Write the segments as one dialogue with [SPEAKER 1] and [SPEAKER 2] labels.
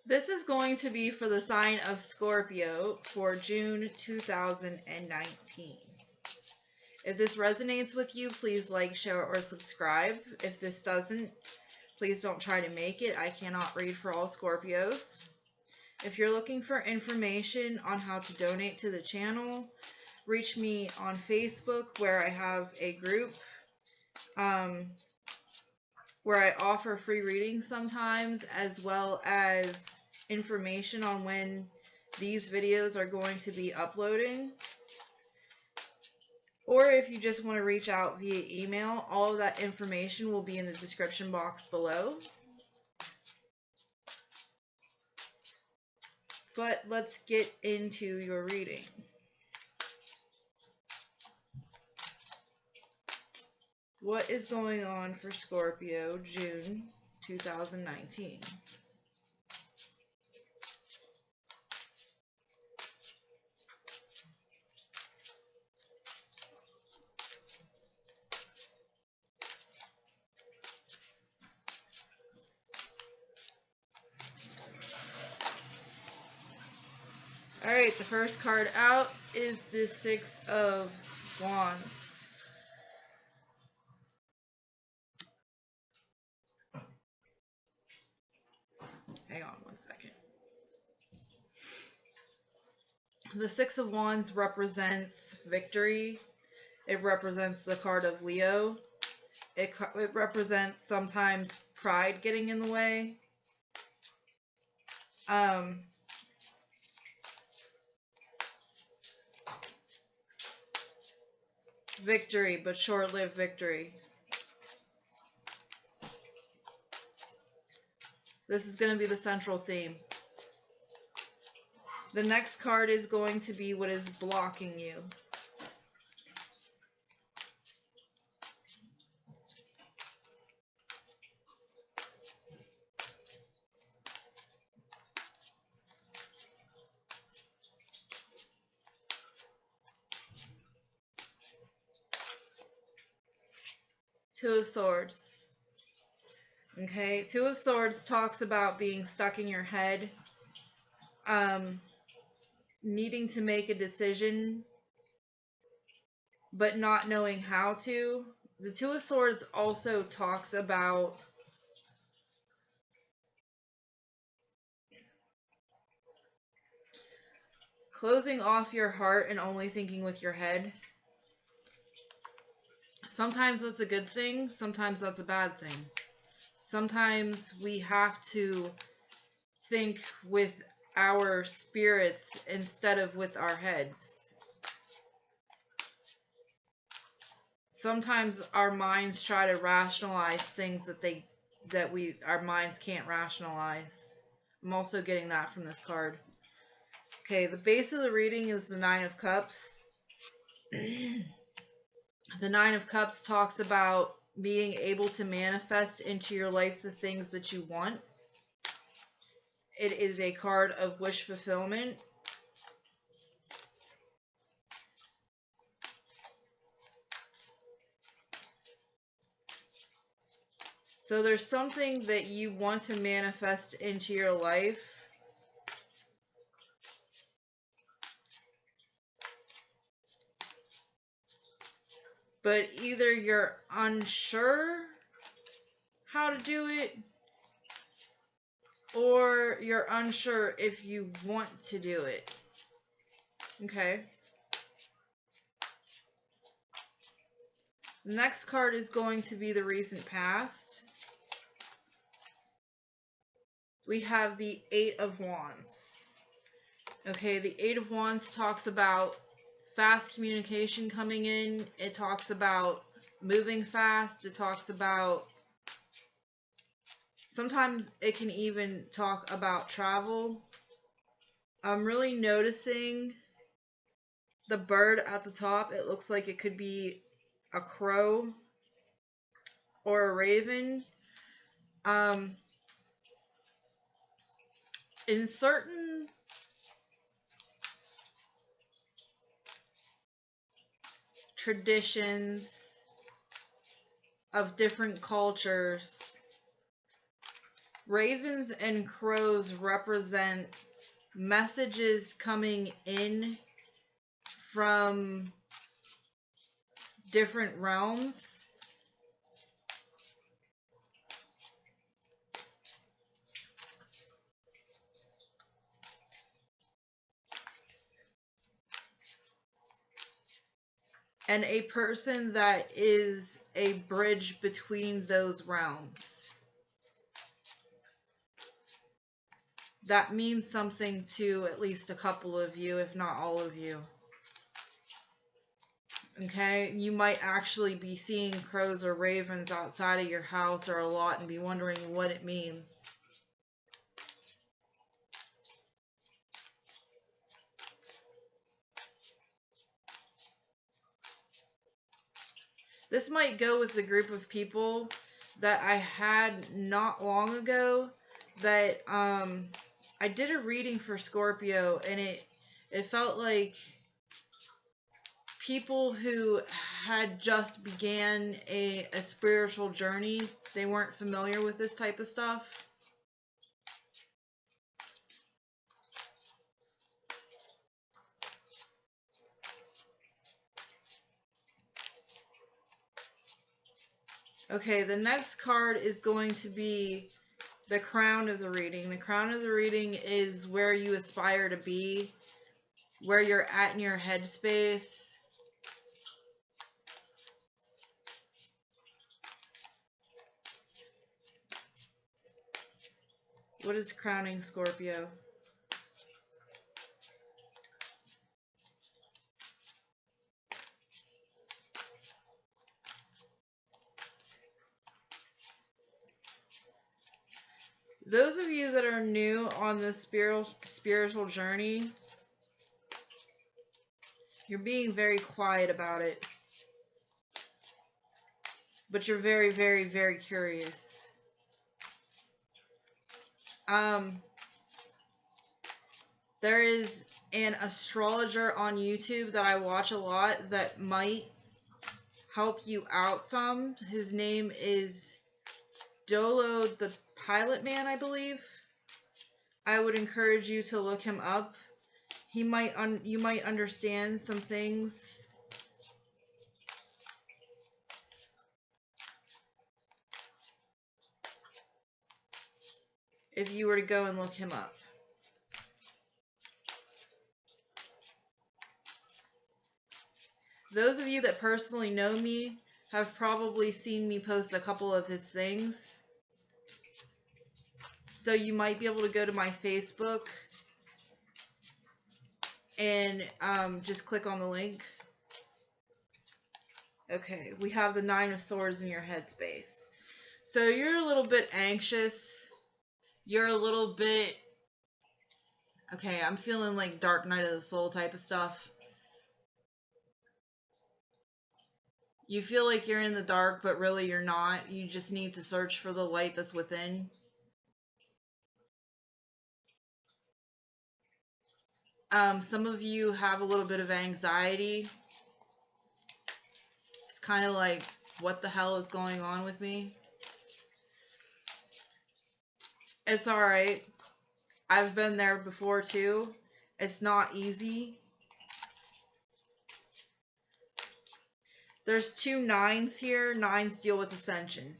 [SPEAKER 1] This is going to be for the sign of Scorpio for June 2019. If this resonates with you, please like, share, or subscribe. If this doesn't, please don't try to make it. I cannot read for all Scorpios. If you're looking for information on how to donate to the channel, reach me on Facebook, where I have a group where I offer free readings sometimes, as well as information on when these videos are going to be uploading. Or if you just want to reach out via email, all of that information will be in the description box below. But let's get into your reading. What is going on for Scorpio, June 2019? Alright, the first card out is the Six of Wands. Hang on one second. The Six of Wands represents victory. It represents the card of Leo. It represents sometimes pride getting in the way. Victory, but short-lived victory. This is going to be the central theme. The next card is going to be what is blocking you. Two of Swords. Okay, Two of Swords talks about being stuck in your head, needing to make a decision, but not knowing how to. The Two of Swords also talks about closing off your heart and only thinking with your head. Sometimes that's a good thing, sometimes that's a bad thing. Sometimes we have to think with our spirits instead of with our heads. Sometimes our minds try to rationalize things that our minds can't rationalize. I'm also getting that from this card. Okay, the base of the reading is the Nine of Cups. The Nine of Cups talks about being able to manifest into your life the things that you want. It is a card of wish fulfillment. So there's something that you want to manifest into your life, but either you're unsure how to do it, or you're unsure if you want to do it. Okay. The next card is going to be the recent past. We have the Eight of Wands. Okay, the Eight of Wands talks about fast communication coming in. It talks about moving fast. It talks about, sometimes it can even talk about travel. I'm really noticing the bird at the top. It looks like it could be a crow or a raven. In certain traditions of different cultures, Ravens and crows represent messages coming in from different realms. And a person that is a bridge between those realms. That means something to at least a couple of you, if not all of you. Okay? You might actually be seeing crows or ravens outside of your house or a lot and be wondering what it means. This might go with the group of people that I had not long ago that I did a reading for Scorpio, and it felt like people who had just began a spiritual journey, they weren't familiar with this type of stuff. Okay, the next card is going to be the crown of the reading. The crown of the reading is where you aspire to be, where you're at in your headspace. What is crowning Scorpio? Those of you that are new on this spiritual journey, you're being very quiet about it. But you're very, very, very curious. There is an astrologer on YouTube that I watch a lot that might help you out some. His name is Dolo the Pilot Man, I believe. I would encourage you to look him up. You might understand some things. If you were to go and look him up. Those of you that personally know me have probably seen me post a couple of his things. So you might be able to go to my Facebook and just click on the link. Okay, we have the Nine of Swords in your headspace. So you're a little bit anxious. You're a little bit... Okay, I'm feeling like Dark Night of the Soul type of stuff. You feel like you're in the dark, but really you're not. You just need to search for the light that's within. Some of you have a little bit of anxiety. It's kind of like, what the hell is going on with me? It's alright. I've been there before too. It's not easy. There's two nines here. Nines deal with Ascension.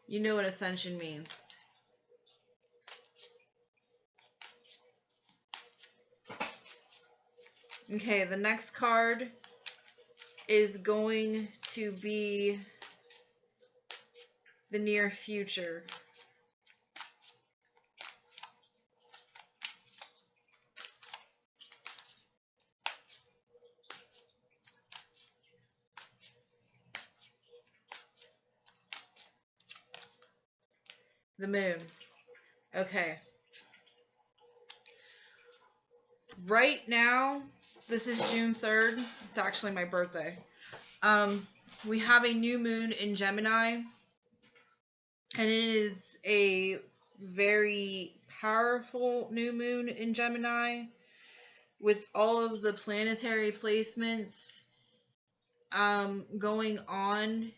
[SPEAKER 1] You know what Ascension means. Okay, the next card is going to be the near future. The moon. Okay. Right now, this is June 3rd. It's actually my birthday. We have a new moon in Gemini. And it is a very powerful new moon in Gemini. With all of the planetary placements, going on,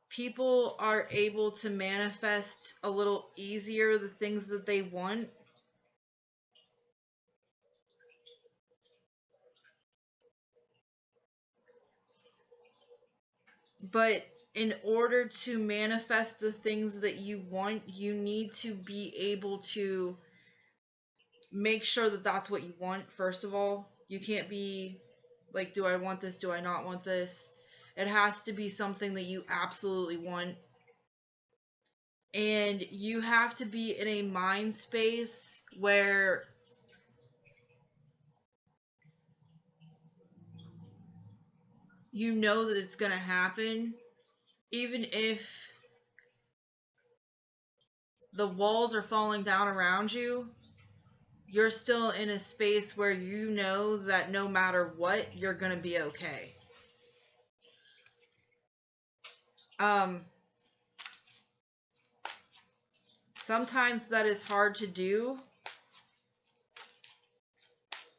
[SPEAKER 1] people are able to manifest a little easier the things that they want. But in order to manifest the things that you want, you need to be able to make sure that that's what you want, first of all. You can't be like, do I want this? Do I not want this? It has to be something that you absolutely want. And you have to be in a mind space where you know that it's going to happen, even if the walls are falling down around you. You're still in a space where you know that no matter what, you're going to be okay. Sometimes that is hard to do,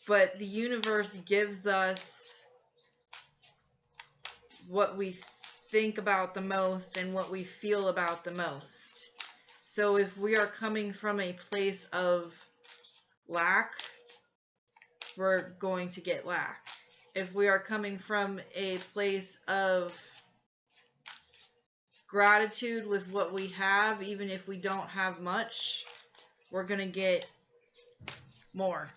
[SPEAKER 1] but the universe gives us what we think about the most and what we feel about the most. So if we are coming from a place of lack, we're going to get lack. If we are coming from a place of gratitude with what we have, even if we don't have much, we're going to get more.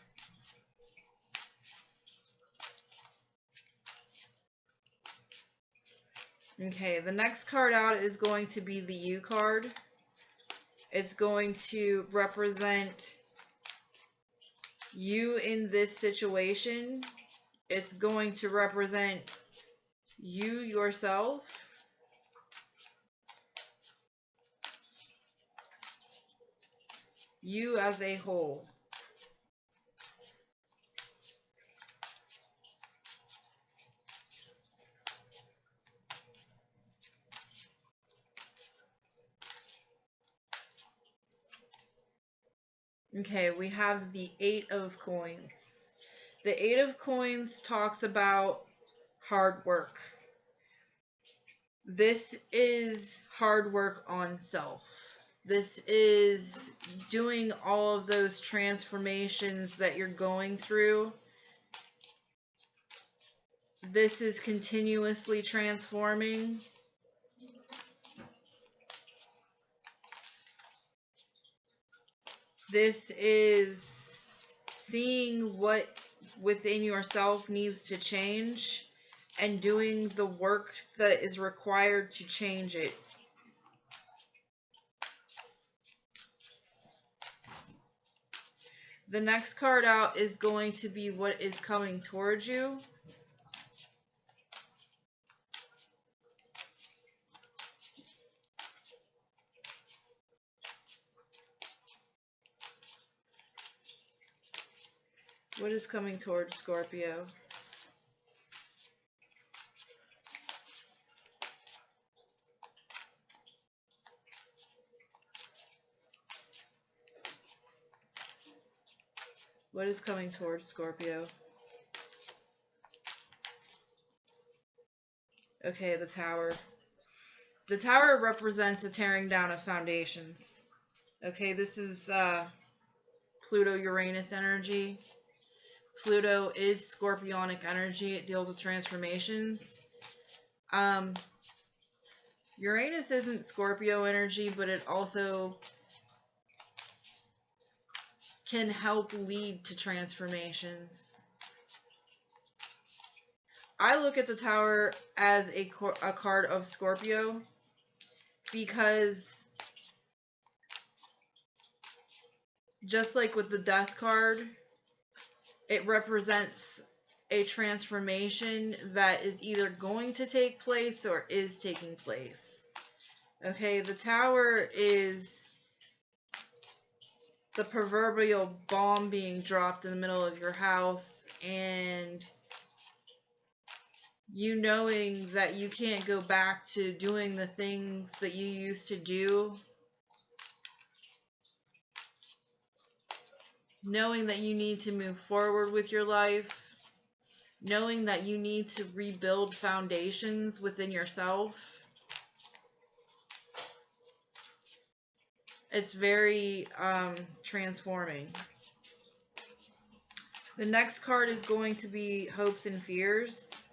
[SPEAKER 1] Okay, the next card out is going to be the U card. It's going to represent you in this situation. It's going to represent you yourself. You as a whole. Okay, we have the Eight of Coins. The Eight of Coins talks about hard work. This is hard work on self. This is doing all of those transformations that you're going through. This is continuously transforming. This is seeing what within yourself needs to change and doing the work that is required to change it. The next card out is going to be what is coming towards you. What is coming towards Scorpio? What is coming towards Scorpio? Okay, the Tower. The Tower represents the tearing down of foundations. Okay, this is Pluto-Uranus energy. Pluto is scorpionic energy. It deals with transformations. Uranus isn't Scorpio energy, but it also can help lead to transformations. I look at the Tower as a card of Scorpio because just like with the Death card, it represents a transformation that is either going to take place or is taking place. Okay, the Tower is the proverbial bomb being dropped in the middle of your house, and you knowing that you can't go back to doing the things that you used to do, knowing that you need to move forward with your life, knowing that you need to rebuild foundations within yourself. It's very transforming. The next card is going to be Hopes and Fears.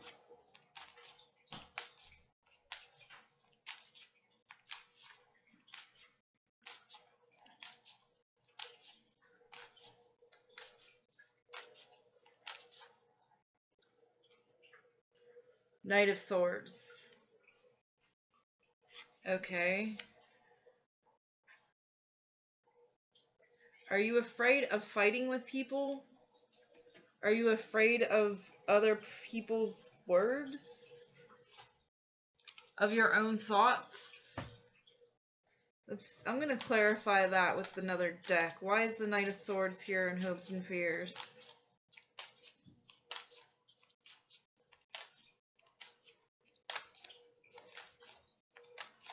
[SPEAKER 1] Knight of Swords. Okay. Are you afraid of fighting with people? Are you afraid of other people's words? Of your own thoughts? I'm going to clarify that with another deck. Why is the Knight of Swords here in Hopes and Fears?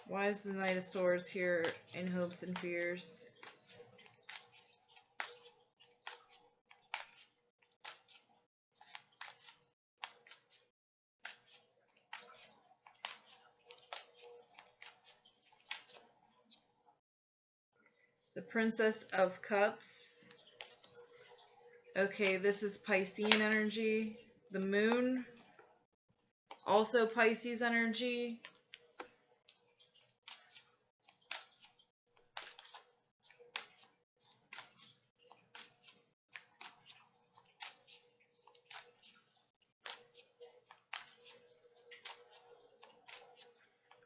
[SPEAKER 1] Why is the Knight of Swords here in Hopes and Fears? The Princess of Cups. Okay, this is Piscean energy. The Moon. Also Pisces energy.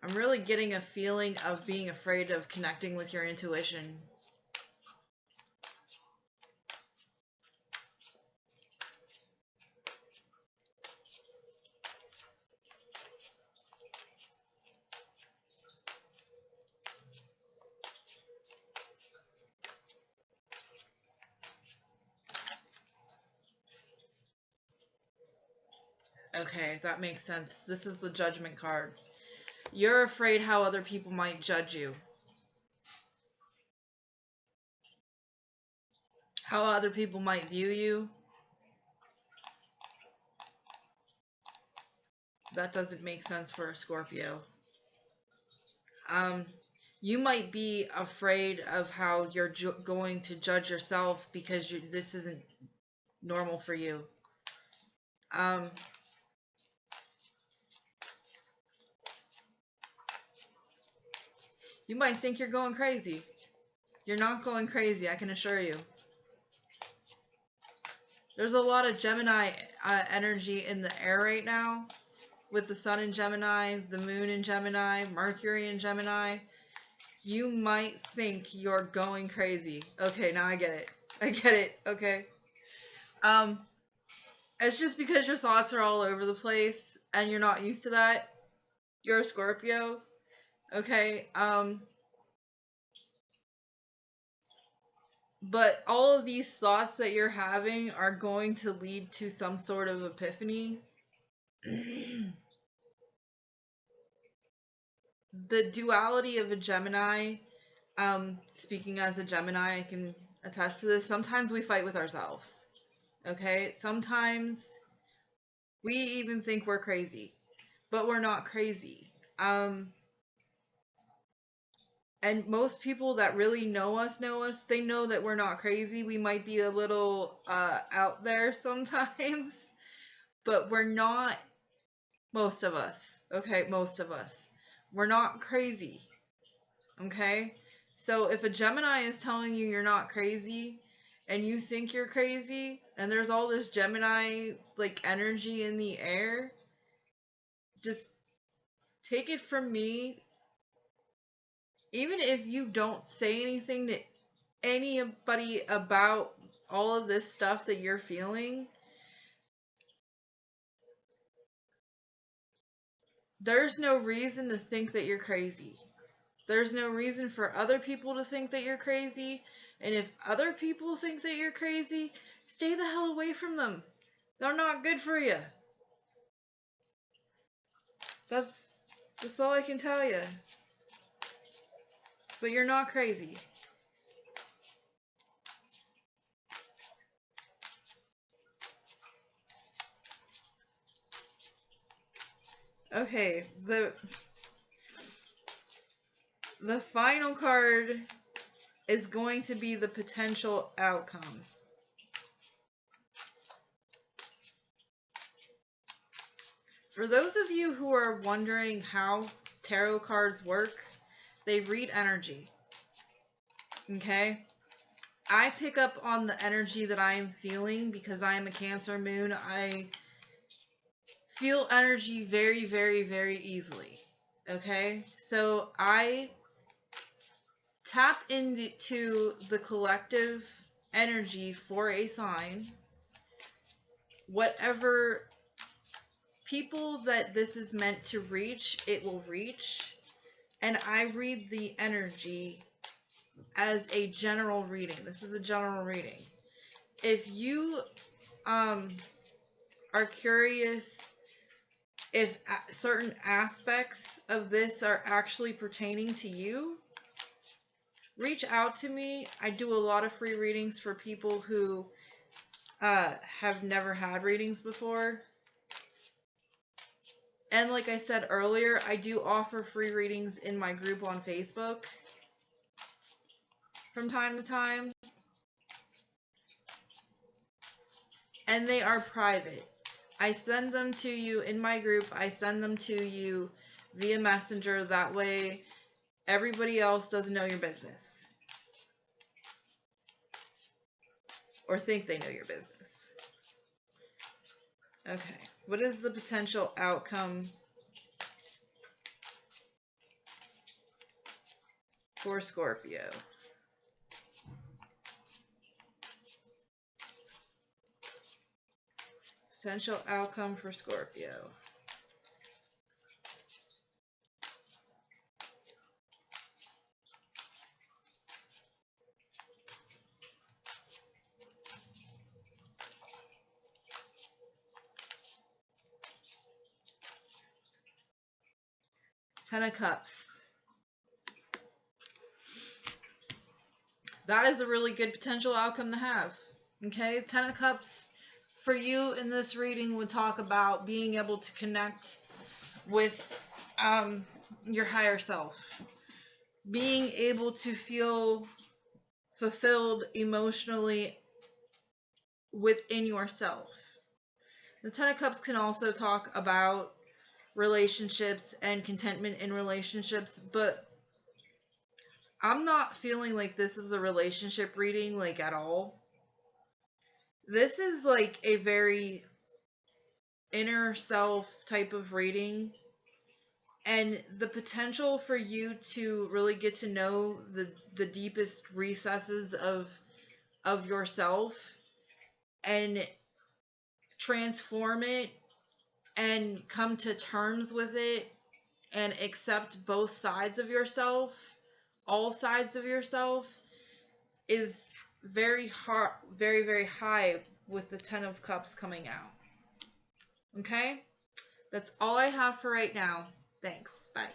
[SPEAKER 1] I'm really getting a feeling of being afraid of connecting with your intuition. Okay, that makes sense. This is the Judgment card. You're afraid how other people might judge you. How other people might view you. That doesn't make sense for a Scorpio. You might be afraid of how you're going to judge yourself because this isn't normal for you. You might think you're going crazy. You're not going crazy, I can assure you. There's a lot of Gemini energy in the air right now, with the Sun in Gemini, the Moon in Gemini, Mercury in Gemini. You might think you're going crazy. Okay, now I get it. I get it, okay. It's just because your thoughts are all over the place, and you're not used to that. You're a Scorpio, okay? But all of these thoughts that you're having are going to lead to some sort of epiphany. The duality of a Gemini, speaking as a Gemini, I can attest to this. Sometimes we fight with ourselves, okay? Sometimes we even think we're crazy, but we're not crazy. And most people that really know us, they know that we're not crazy. We might be a little out there sometimes, but we're not, most of us, okay? Most of us. We're not crazy, okay? So if a Gemini is telling you you're not crazy, and you think you're crazy, and there's all this Gemini, like, energy in the air, just take it from me. Even if you don't say anything to anybody about all of this stuff that you're feeling, there's no reason to think that you're crazy. There's no reason for other people to think that you're crazy. And if other people think that you're crazy, stay the hell away from them. They're not good for you. That's all I can tell you. But you're not crazy. Okay, the final card is going to be the potential outcome. For those of you who are wondering how tarot cards work, they read energy. Okay? I pick up on the energy that I am feeling because I am a Cancer moon. I feel energy very, very, very easily. Okay? So I tap into the collective energy for a sign. Whatever people that this is meant to reach, it will reach. And I read the energy as a general reading. This is a general reading. If you are curious if certain aspects of this are actually pertaining to you, reach out to me. I do a lot of free readings for people who have never had readings before. And like I said earlier, I do offer free readings in my group on Facebook from time to time. And they are private. I send them to you in my group. I send them to you via Messenger. That way, everybody else doesn't know your business. Or think they know your business. Okay. What is the potential outcome for Scorpio? Potential outcome for Scorpio. Ten of Cups. That is a really good potential outcome to have. Okay, Ten of Cups for you in this reading would talk about being able to connect with your higher self. Being able to feel fulfilled emotionally within yourself. The Ten of Cups can also talk about relationships and contentment in relationships, but I'm not feeling like this is a relationship reading, like, at all. This is like a very inner self type of reading, and the potential for you to really get to know the deepest recesses of yourself and transform it and come to terms with it and accept both sides of yourself, all sides of yourself, is very hard, very, very high with the Ten of Cups coming out. Okay? That's all I have for right now. Thanks. Bye.